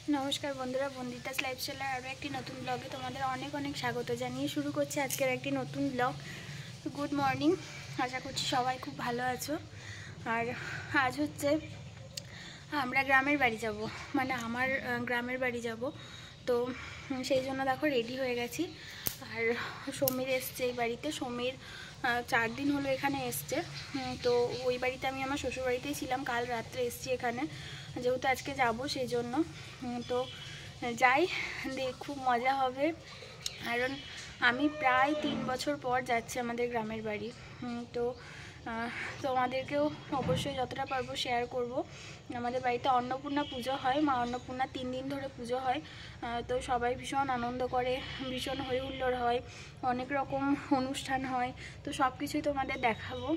नमस्कार बंधुरा बंदितास लाइफस्टाइल आरो एक नतून ब्लगे तुम्हारे अनेक अनेक स्वागत जानिए शुरू करছি আজকের একটি নতুন ব্লগ। গুড মর্নিং, আশা করছি সবাই খুব ভালো আছো। আর আজ হচ্ছে আমরা গ্রামের বাড়ি যাব, মানে আমার গ্রামের বাড়ি যাব। তো সেই জন্য দেখো রেডি হয়ে গেছি। আর সমীর এসছে এই বাড়িতে, সমীর 4 দিন হলো এখানে এসছে। তো ওই বাড়িতে আমি আমার শ্বশুর বাড়িতেই ছিলাম, কাল রাত্রে এসছি এখানে, যেহেতু আজকে যাব সেই জন্য। তো যাই, খুব মজা হবে, কারণ আমি প্রায় 3 বছর পর যাচ্ছি আমাদের গ্রামের বাড়ি। তো তোমাদেরকেও অবশ্যই যতটা পারবো শেয়ার করব। আমাদের বাড়িতে অন্নপূর্ণা পুজো হয়, মা অন্নপূর্ণা 3 দিন ধরে পুজো হয়। তো সবাই ভীষণ আনন্দ করে, ভীষণ হই হুল্লোড় হয়, অনেক রকম অনুষ্ঠান হয়। তো সব কিছুই তোমাদের দেখাবো।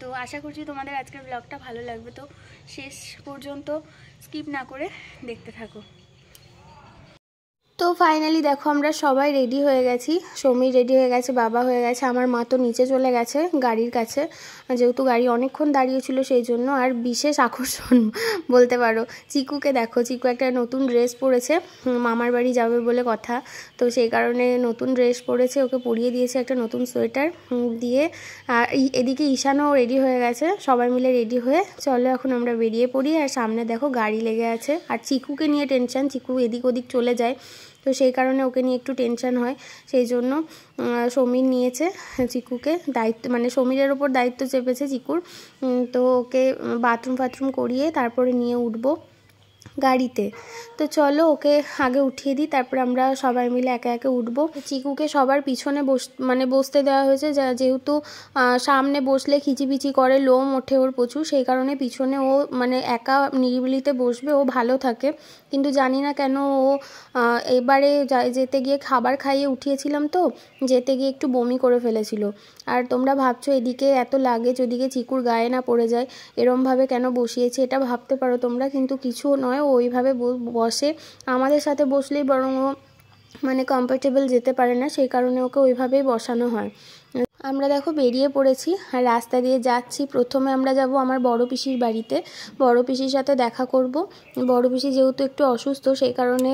তো আশা করছি তোমাদের আজকের ব্লগটা ভালো লাগবে। তো শেষ পর্যন্ত স্কিপ না করে দেখতে থাকো। তো ফাইনালি দেখো আমরা সবাই রেডি হয়ে গেছি। সমীর রেডি হয়ে গেছে, বাবা হয়ে গেছে, আমার মা তো নিচে চলে গেছে গাড়ির কাছে, যেহেতু গাড়ি অনেকক্ষণ দাঁড়িয়েছিল সেই জন্য। আর বিশেষ আকর্ষণ বলতে পারো, চিকুকে দেখো, চিকু একটা নতুন ড্রেস পরেছে, মামার বাড়ি যাবে বলে কথা। তো সেই কারণে নতুন ড্রেস পরেছে, ওকে পরিয়ে দিয়েছে একটা নতুন সোয়েটার দিয়ে। আর এদিকে ঈশানও রেডি হয়ে গেছে, সবাই মিলে রেডি হয়ে চলো এখন আমরা বেরিয়ে পড়ি। আর সামনে দেখো গাড়ি লেগে আছে, আর চিকুকে নিয়ে টেনশন, চিকু এদিক ওদিক চলে যায়, তো সেই কারণে ওকে নিয়ে একটু টেনশন হয়। সেই জন্য সমীর নিয়েছে চিকুকে দায়িত্ব, মানে সমীরের ওপর দায়িত্ব চেপেছে চিকুর। তো ওকে বাথরুম করিয়ে তারপরে নিয়ে উঠবো গাড়িতে। তো চলো ওকে আগে উঠিয়ে দিই, তারপর আমরা সবাই মিলে একে একে উঠবো। চিকুকে সবার পিছনে বসতে দেওয়া হয়েছে, যেহেতু সামনে বসলে খিচিবিচি করে, লোম ওঠে ওর প্রচুর, সেই কারণে পিছনে ও মানে একা নিরিবিলিতে বসবে, ও ভালো থাকে। কিন্তু জানি না কেন ও এবারে যেতে গিয়ে খাবার খাইয়ে উঠিয়েছিলাম, তো যেতে গিয়ে একটু বমি করে ফেলেছিল। আর তোমরা ভাবছো এদিকে এত লাগেজ ওদিকে চিকুর গায়ে না পড়ে যায়, এরমভাবে কেন বসিয়েছে এটা ভাবতে পারো তোমরা, কিন্তু কিছু নয়, ও ওইভাবে বসে। আমাদের সাথে বসলেই বরং ও মানে কমফোর্টেবল যেতে পারে না, সেই কারণে ওকে ওইভাবেই বসানো হয়। আমরা দেখো বেরিয়ে পড়েছি আর রাস্তা দিয়ে যাচ্ছি। প্রথমে আমরা যাব আমার বড় পিসির বাড়িতে, বড় পিসির সাথে দেখা করব। বড় পিসি যেহেতু একটু অসুস্থ, সেই কারণে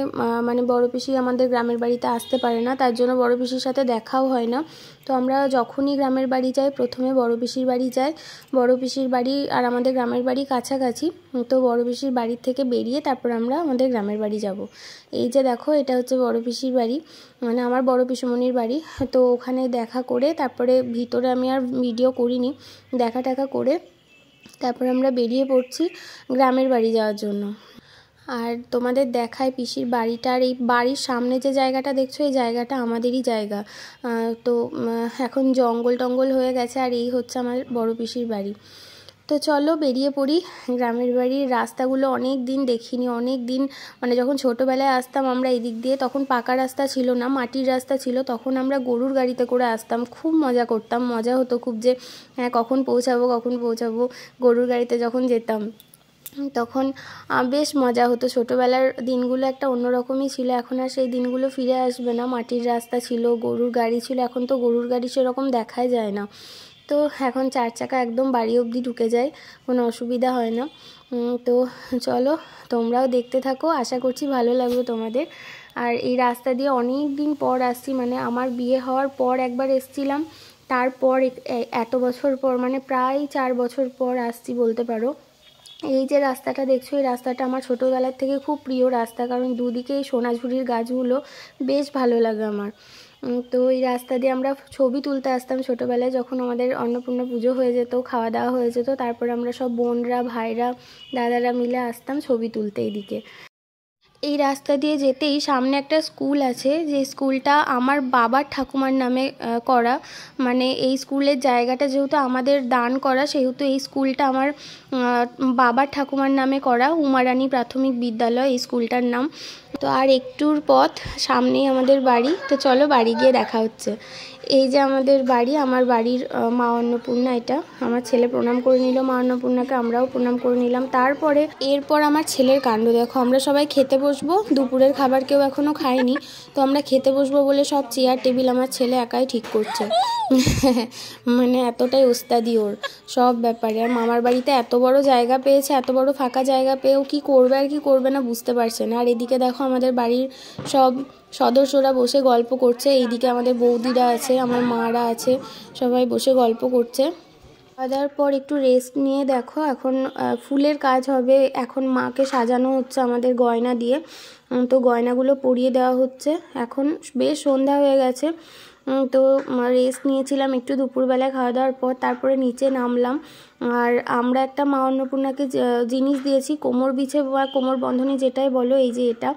মানে বড় পিসি আমাদের গ্রামের বাড়িতে আসতে পারে না, তার জন্য বড় পিসির সাথে দেখাও হয় না। তো আমরা যখনই গ্রামের বাড়ি যাই প্রথমে বড় পিসির বাড়ি যাই। বড় পিসির বাড়ি আর আমাদের গ্রামের বাড়ি কাছাকাছি, তো বড় পিসির বাড়ি থেকে বেরিয়ে তারপর আমরা আমাদের গ্রামের বাড়ি যাব। এই যে দেখো এটা হচ্ছে বড় পিসির বাড়ি, মানে আমার বড় পিসুমণির বাড়ি। তো ওখানে দেখা করে তারপরে ভিতরে আমি আর ভিডিও করিনি, দেখা টাকা করে তারপর আমরা বেরিয়ে পড়ছি গ্রামের বাড়ি যাওয়ার জন্য। আর তোমাদের দেখায় পিসির বাড়িটার, এই বাড়ির সামনে যে জায়গাটা দেখছো এই জায়গাটা আমাদেরই জায়গা। তো এখন জঙ্গল হয়ে গেছে, আর এই হচ্ছে আমার বড় পিসির বাড়ি। তো চলো বেরিয়ে পড়ি। গ্রামের বাড়ির রাস্তাগুলো অনেক দিন দেখিনি, অনেক দিন, মানে যখন ছোটোবেলায় আসতাম আমরা এদিক দিয়ে, তখন পাকা রাস্তা ছিল না, মাটির রাস্তা ছিল। তখন আমরা গরুর গাড়িতে করে আসতাম, খুব মজা করতাম, মজা হতো খুব, যে হ্যাঁ কখন পৌঁছাবো। গরুর গাড়িতে যখন যেতাম তখন বেশ মজা হতো। ছোটোবেলার দিনগুলো একটা অন্যরকমই ছিল, এখন আর সেই দিনগুলো ফিরে আসবে না। মাটির রাস্তা ছিল, গরুর গাড়ি ছিল, এখন তো গরুর গাড়ি সেরকম দেখাই যায় না। তো এখন 4 চাকা একদম বাড়ি অবধি ঢুকে যায়, কোনো অসুবিধা হয় না। তো চলো তোমরাও দেখতে থাকো, আশা করছি ভালো লাগবে তোমাদের। আর এই রাস্তা দিয়ে অনেক দিন পর আসছি, মানে আমার বিয়ে হওয়ার পর একবার এসছিলাম, তারপর এত বছর পর, মানে প্রায় 4 বছর পর আসছি বলতে পারো। এই যে রাস্তাটা দেখছো, এই রাস্তাটা আমার ছোটোবেলার থেকে খুব প্রিয় রাস্তা, কারণ দুদিকেই সোনাঝুরির গাছগুলো, বেশ ভালো লাগে আমার। তো এই রাস্তা দিয়ে আমরা ছবি তুলতে আসতাম ছোটোবেলায়, যখন আমাদের অন্নপূর্ণা পুজো হয়ে যেত, খাওয়া দাওয়া হয়ে যেত, তারপর আমরা সব বোনরা ভাইরা দাদারা মিলে আসতাম ছবি তুলতে এইদিকে। এই রাস্তা দিয়ে যেতেই সামনে একটা স্কুল আছে, যে স্কুলটা আমার বাবার ঠাকুমার নামে করা, মানে এই স্কুলের জায়গাটা যেহেতু আমাদের দান করা, সেহেতু এই স্কুলটা আমার বাবার ঠাকুমার নামে করা, উমারানী প্রাথমিক বিদ্যালয় এই স্কুলটার নাম। তো আর একটুর পথ সামনেই আমাদের বাড়ি, তো চলো বাড়ি গিয়ে দেখা হচ্ছে। এই যে আমাদের বাড়ি, আমার বাড়ির মা অন্নপূর্ণা। এটা আমার ছেলে প্রণাম করে নিল মা অন্নপূর্ণাকে, আমরাও প্রণাম করে নিলাম। তারপরে এরপর আমার ছেলের কাণ্ড দেখো, আমরা সবাই খেতে বসবো, দুপুরের খাবার কেউ এখনও খায়নি, তো আমরা খেতে বসবো বলে সব চেয়ার টেবিল আমার ছেলে একাই ঠিক করছে। মানে এতটাই ওস্তাদি ওর সব ব্যাপারে। আর মামার বাড়িতে এত বড় জায়গা পেয়েছে, এত বড় ফাঁকা জায়গা পেয়েও কী করবে আর কি করবে না বুঝতে পারছে না। আর এদিকে দেখো আমাদের বাড়ির সব সদস্যরা বসে গল্প করছে, এইদিকে আমাদের বৌদিরা আছে, আমার মারা আছে, সবাই বসে গল্প করছে। খাওয়া দাওয়ার পর একটু রেস্ট নিয়ে দেখো এখন ফুলের কাজ হবে। এখন মাকে সাজানো হচ্ছে আমাদের গয়না দিয়ে, তো গয়নাগুলো পরিয়ে দেওয়া হচ্ছে। এখন বেশ সন্ধ্যা হয়ে গেছে, তো রেস্ট নিয়েছিলাম একটু দুপুরবেলায় খাওয়া দাওয়ার পর, তারপরে নিচে নামলাম। আর আমরা একটা মা অন্নপূর্ণাকে জিনিস দিয়েছি, কোমর বিছে বা কোমর বন্ধনী যেটাই বলো, এই যে এটা।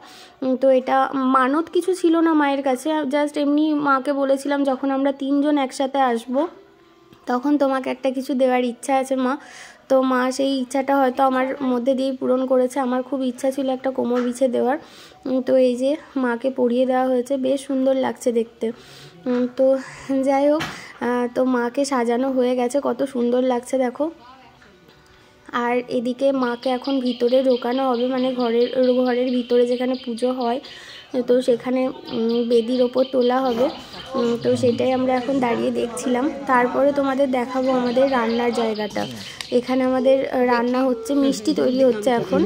তো এটা মানত কিছু ছিল না মায়ের কাছে, জাস্ট এমনি মাকে বলেছিলাম যখন আমরা 3 জন একসাথে আসবো তখন তোমাকে একটা কিছু দেওয়ার ইচ্ছা আছে মা। তো মা সেই ইচ্ছাটা হয়তো আমার মধ্যে দিয়েই পূরণ করেছে। আমার খুব ইচ্ছা ছিল একটা কোমর বিছে দেওয়ার, তো এই যে মাকে পরিয়ে দেওয়া হয়েছে, বেশ সুন্দর লাগছে দেখতে। তো যাই হোক, তো মাকে সাজানো হয়ে গেছে, কত সুন্দর লাগছে দেখো। আর এদিকে মাকে এখন ভিতরে ঢোকানো হবে, মানে ঘরের ভিতরে যেখানে পুজো হয়, তো সেখানে বেদির ওপর তোলা হবে। তো সেটাই আমরা এখন দাঁড়িয়ে দেখছিলাম। তারপরে তোমাদের দেখাবো আমাদের রান্নার জায়গাটা। এখানে আমাদের রান্না হচ্ছে, মিষ্টি তৈরি হচ্ছে এখন,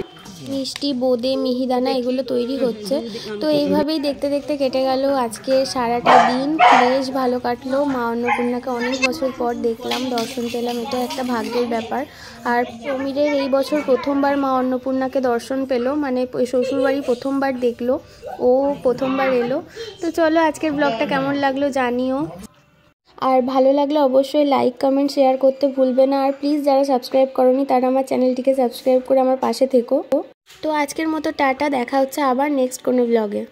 মিষ্টি বোঁদে মিহিদানা এগুলো তৈরি হচ্ছে। তো এইভাবেই দেখতে দেখতে কেটে গেল আজকে সারাটা দিন, বেশ ভালো কাটলো। মা অন্নপূর্ণাকে অনেক বছর পর দেখলাম, দর্শন পেলাম, এটা একটা ভাগ্যের ব্যাপার। আর সমীরের এই বছর প্রথমবার মা অন্নপূর্ণাকে দর্শন পেল, মানে শ্বশুরবাড়ি প্রথমবার দেখলো, ও প্রথমবার এলো। তো চলো আজকের ব্লগটা কেমন লাগলো জানিও, আর ভালো লাগলে অবশ্যই লাইক কমেন্ট শেয়ার করতে ভুলবে না। আর প্লিজ যারা সাবস্ক্রাইব করোনি তারা আমার চ্যানেলটিকে সাবস্ক্রাইব করে আমার পাশে থেকো। তো আজকের মতো টাটা, দেখা হচ্ছে আবার নেক্সট কোনো ব্লগে।